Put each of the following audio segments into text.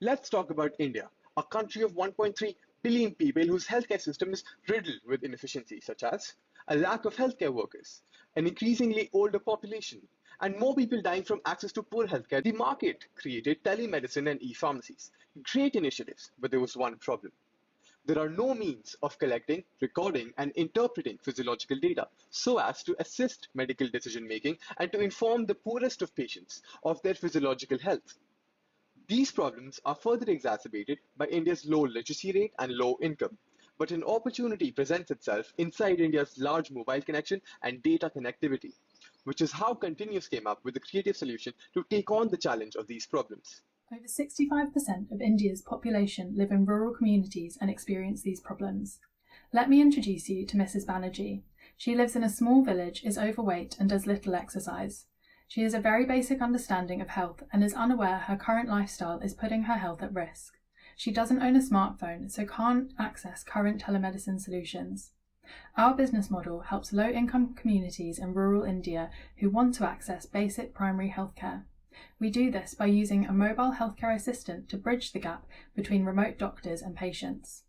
Let's talk about India, a country of 1.3 billion people whose healthcare system is riddled with inefficiencies such as a lack of healthcare workers, an increasingly older population, and more people dying from access to poor healthcare. The market created telemedicine and e-pharmacies, great initiatives, but there was one problem. There are no means of collecting, recording, and interpreting physiological data so as to assist medical decision making and to inform the poorest of patients of their physiological health. These problems are further exacerbated by India's low literacy rate and low income. But an opportunity presents itself inside India's large mobile connection and data connectivity, which is how Continu-Us came up with a creative solution to take on the challenge of these problems. Over 65% of India's population live in rural communities and experience these problems. Let me introduce you to Mrs. Banerjee. She lives in a small village, is overweight and does little exercise. She has a very basic understanding of health and is unaware her current lifestyle is putting her health at risk. She doesn't own a smartphone, so can't access current telemedicine solutions. Our business model helps low-income communities in rural India who want to access basic primary healthcare. We do this by using a mobile healthcare assistant to bridge the gap between remote doctors and patients.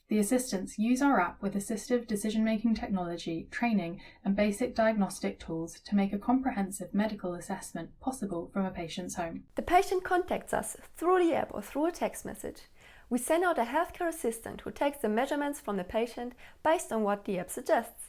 The assistants use our app with assistive decision-making technology, training, and basic diagnostic tools to make a comprehensive medical assessment possible from a patient's home. The patient contacts us through the app or through a text message. We send out a healthcare assistant who takes the measurements from the patient based on what the app suggests.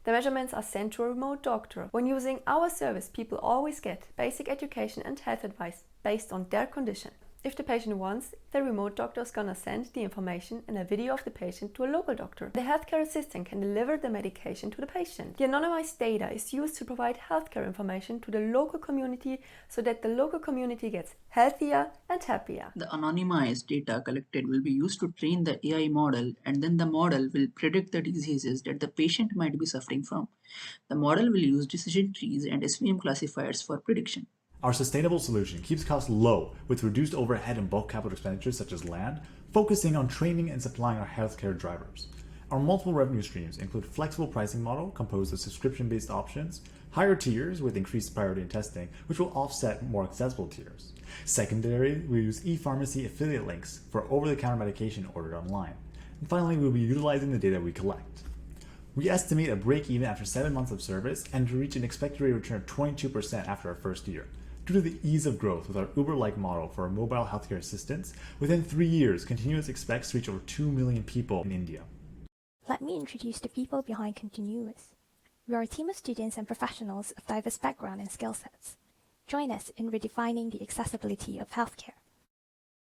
The measurements are sent to a remote doctor. When using our service, people always get basic education and health advice based on their condition. If the patient wants, the remote doctor is gonna send the information and a video of the patient to a local doctor. The healthcare assistant can deliver the medication to the patient. The anonymized data is used to provide healthcare information to the local community so that the local community gets healthier and happier. The anonymized data collected will be used to train the AI model, and then the model will predict the diseases that the patient might be suffering from. The model will use decision trees and SVM classifiers for prediction. Our sustainable solution keeps costs low with reduced overhead and bulk capital expenditures such as land, focusing on training and supplying our healthcare drivers. Our multiple revenue streams include flexible pricing model composed of subscription-based options, higher tiers with increased priority in testing, which will offset more accessible tiers. Secondary, we use e-pharmacy affiliate links for over-the-counter medication ordered online. And finally, we'll be utilizing the data we collect. We estimate a break-even after 7 months of service and to reach an expected rate of return of 22% after our first year. Due to the ease of growth with our Uber-like model for our mobile healthcare assistance, within 3 years, Continu-Us expects to reach over 2 million people in India. Let me introduce the people behind Continu-Us. We are a team of students and professionals of diverse background and skill sets. Join us in redefining the accessibility of healthcare.